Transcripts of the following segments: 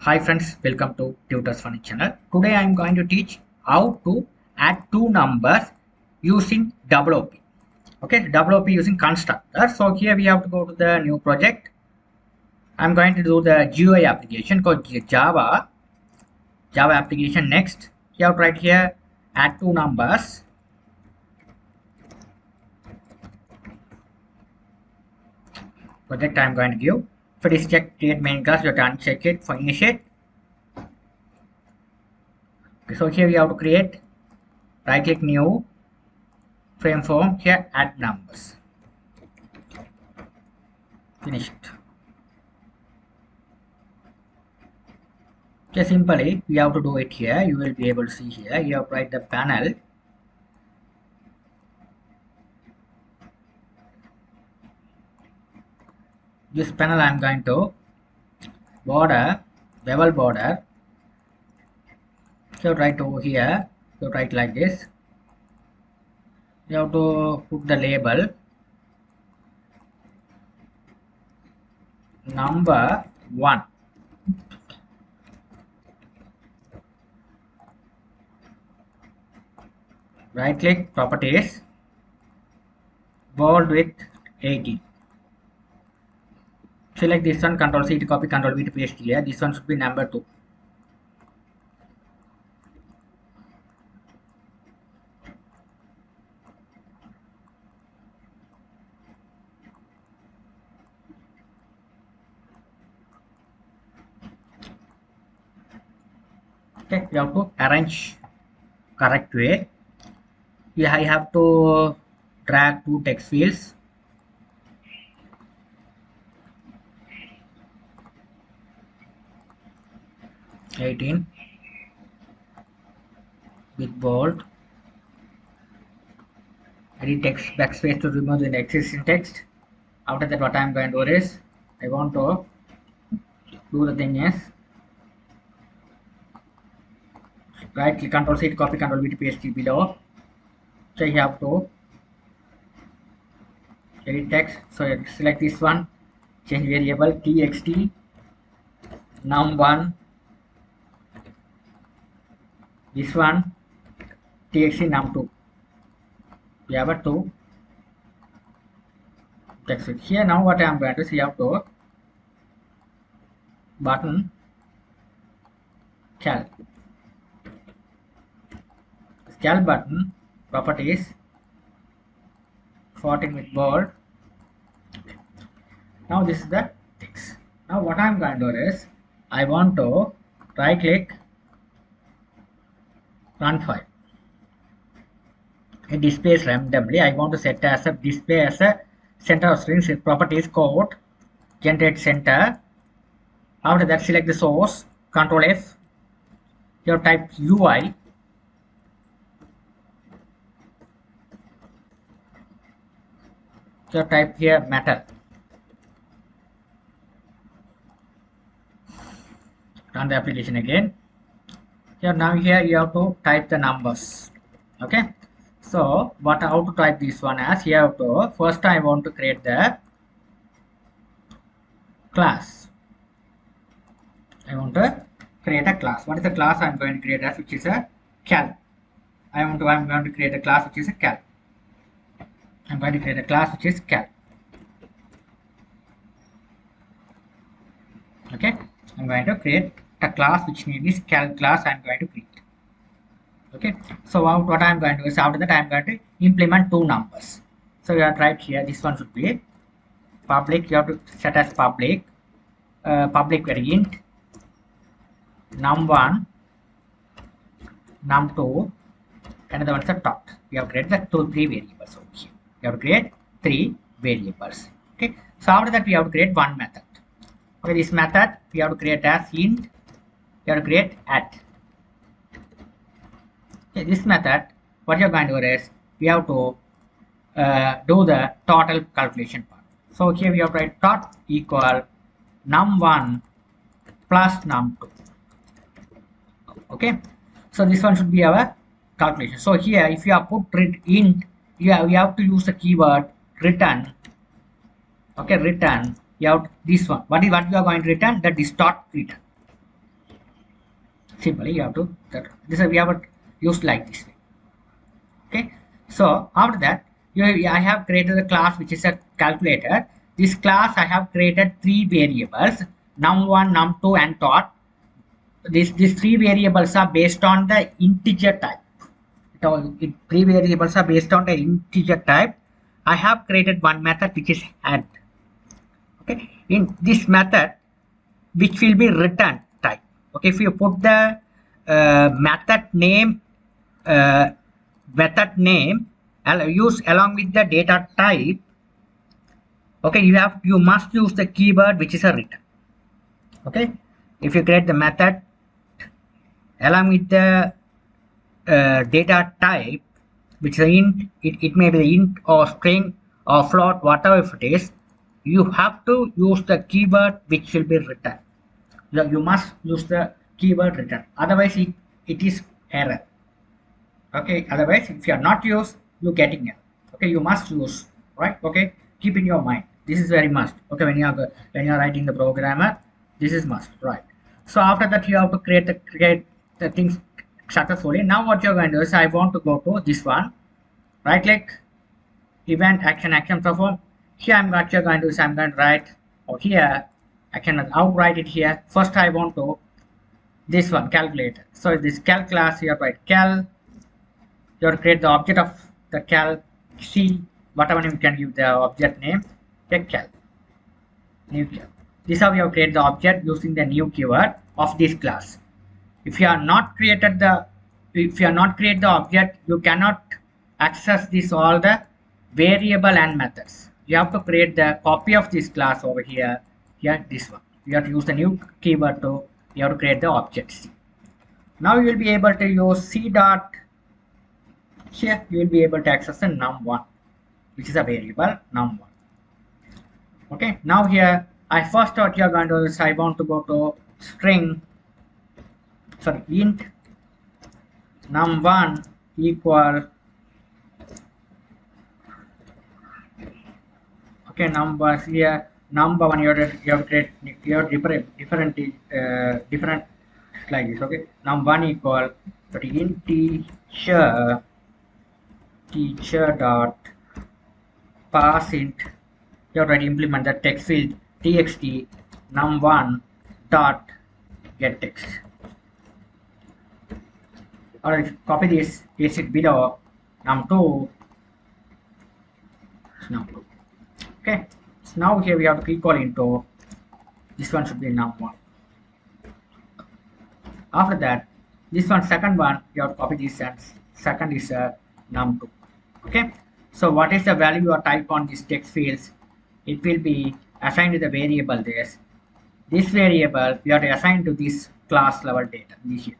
Hi friends, welcome to Tutors Funny channel. Today I am going to teach how to add two numbers using WOP. Okay, WOP using Constructor. So here we have to go to the new project. I am going to do the GUI application called Java application. Next, you have to write here add two numbers. Project I am going to give. For this check create main class, you have to uncheck it for initiate. Okay, so here we have to create, right click new frame form, here add numbers. Finished. Okay, simply you have to do it here. You will be able to see here. You have to write the panel. This panel I am going to border, bevel border. So write over here. So write like this. You have to put the label number 1. Right click properties, bold width 80. Select this one, Control C to copy, Control V to paste here. This one should be number 2. Okay, you have to arrange correct way. Yeah, I have to drag two text fields. '18 with bold. Edit text backspace to remove the existing text. After that, what I am going to do is I want to do the thing is right click Control C to copy, Control V to paste below. So you have to edit text. So you select this one, change variable txt num1. This one txt num2. We have a 2 text field. Here now what I am going to see, you have to button cal button properties 14 with bold. Now this is the text. Now what I am going to do is I want to right click run file. It displays randomly. I want to set as a display as a center of string. Properties code generate center. After that, select the source, Control F. You type UI. So type here method. Run the application again. Here now here you have to type the numbers. Okay. So how to type this one as you have to first I want to create the class. I want to create a class. What is the class I am going to create as, which is a cal. I am going to create a class which is a cal. I'm going to create a class which is cal. Okay, I'm going to create a class which name is cal class. I'm going to create. Okay, so what I'm going to do is after that I'm going to implement two numbers. So you have to write here, this one should be public. You have to set as public variant num1 num2, another one is a dot. You have to create the three variables over here. You have to create 3 variables. Okay, so after that we have to create one method. Okay, this method we have to create as int. You have to create add. Okay, this method, what you are going to do is we have to do the total calculation part. So here we have to write dot equal num1 plus num2. Okay, so this one should be our calculation. So here if you have put int, you have to use the keyword return. Okay, return. You have this one. What you are going to return? That is dot return. Simply you have to this we have used like this way. Okay, so after that I have created a class which is a calculator. This class I have created three variables, num1, num2 and dot. These three variables are based on the integer type. Three variables are based on the integer type. I have created one method which is add. Okay, in this method which will be return type. Okay, if you put the method name uh, use along with the data type, okay, you must use the keyword which is a return. Okay, if you create the method along with the data type which is an int, it may be the int or string or float, whatever it is, you have to use the keyword which will be returned. You must use the keyword return, otherwise it is error. Okay, otherwise if you are not use, you getting error. Okay, you must use, right? Okay, keep in your mind, this is very must. Okay, when you are writing the programmer, this is must, right? So after that you have to create the things successfully. Now what you're going to do is I want to go to this one, right click, event, action perform. Here I'm going to do is I'm going to write, or here I can outright it here. First I want to this one calculator. So this cal class here, write cal. You have to create the object of the cal c, whatever name you can give the object name. Take cal, new cal. This is how we have created the object using the new keyword of this class. If you are not created the object, you cannot access this all the variable and methods. You have to create the copy of this class over here. Here this one. You have to use the new keyword to you have to create the object C. Now you will be able to use C dot. Here you will be able to access the num1, which is a variable num1. Okay. Now here I first what you are going to do is I want to go to int num1 equal, okay, numbers here, number one you have to create different like this. Okay, num1 equal teacher dot pass int. You have to implement the text field txt num1 dot get text. Alright, copy this, paste it below num2. Okay, so now here we have to equal into this one should be num1. After that, this one second one you have to copy this and second is num2. Okay, so what is the value or type on these text fields? It will be assigned to the variable this. This variable we have to assign to this class level data this here.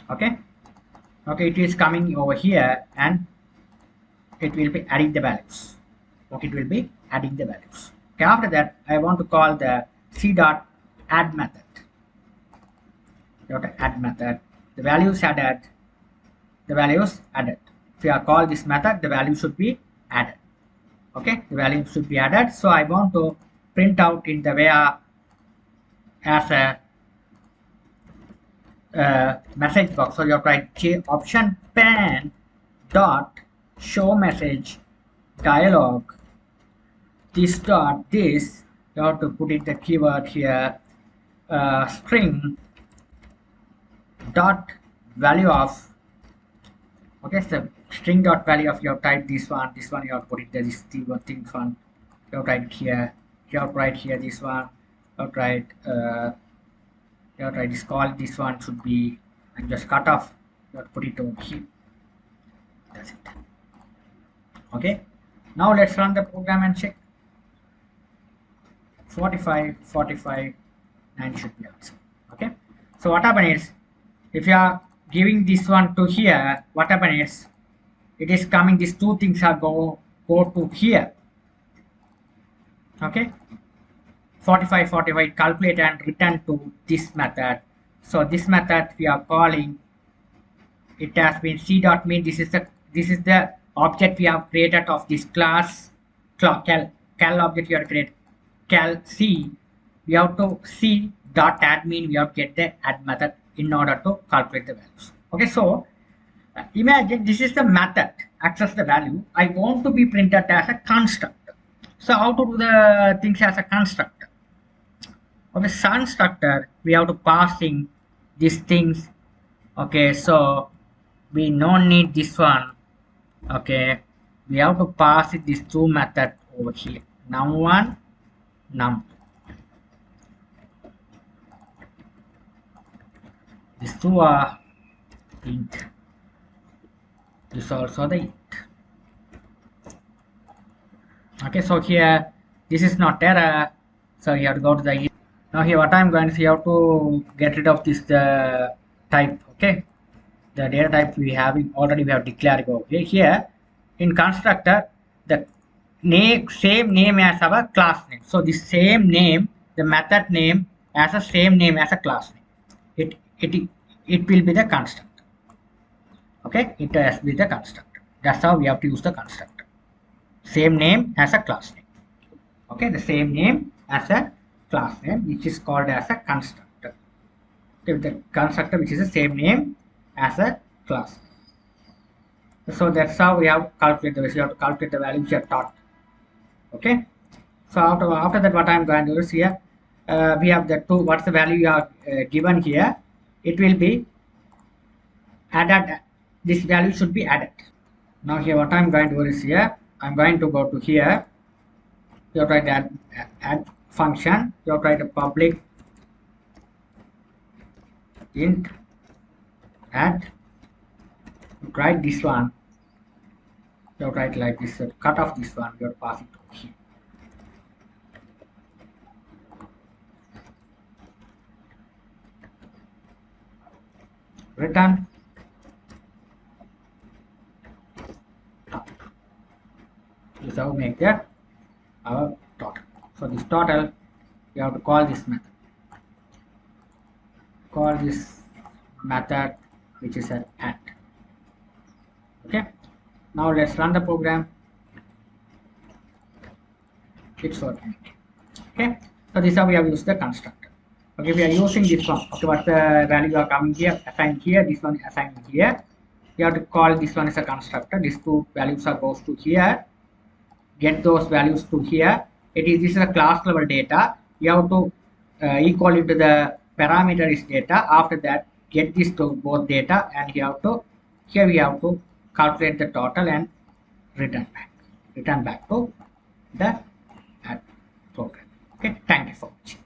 Okay, it is coming over here and it will be adding the values. Okay, it will be adding the values. Okay, after that I want to call the c dot add method. Add method, the values added. If you call this method, the value should be added. Okay, the value should be added. So I want to print out in the way as a message box. So you have to write option pen dot show message dialog. This dot this you have to put in the keyword here string dot value of. Okay, so string dot value of your type this one you have to put it there, this thing one you have to write it here, you have to write here this one, you have to write this call, this one should be and just cut off, you have to put it over here. That's it. Okay, now let's run the program and check. 45 9 should be answered. Okay, so what happens is if you are giving this one to here, what happens is it is coming, these two things are go to here. Okay, 45 calculate and return to this method. So this method we are calling, it has been c dot mean this is the object we have created of this class cal object. You have to create cal c, we have to c dot add mean we have to get the add method in order to calculate the values. Okay, so imagine this is the method access the value. I want to be printed as a constructor. So how to do the things as a constructor? Okay, constructor we have to passing these things. Okay, so we don't need this one. Okay, we have to pass it these two methods over here, num1, num2. These two are int. This also the int. Okay, so here this is not error, so you have to go to the now here what I'm going to see how to get rid of this type. Okay, the data type we have already we have declared over here in constructor the same name as our class name. So the same name, the method name as a same name as a class name. It will be the constructor. Okay, it has to be the constructor. That's how we have to use the constructor. Same name as a class name. Okay, the same name as a class name, which is called as a constructor. Okay, the constructor which is the same name as a class. So that's how we have to calculate the value. We have to calculate the value which are taught. Okay, so after that what I'm going to do is here we have the two, what's the value you are given here, it will be added. This value should be added. Now here what I'm going to do is here I'm going to go to here, you have to write add function, you have to write a public int add, write this one, you have to write like this, cut off this one, you have to pass it over here. Return top. This is how we make that our total. So this total we have to call this method. Call this method which is an add. Okay. Now let's run the program. It's working. Okay. So this is how we have used the constructor. Okay, we are using this one. Okay, what the value are coming here, assigned here, this one assigned here. You have to call this one as a constructor. These two values are goes to here. Get those values to here. This is a class level data. You have to equal it to the parameter is data. After that, get this to both data, and you have to here we have to calculate the total and return back to the program. Okay, thank you for watching.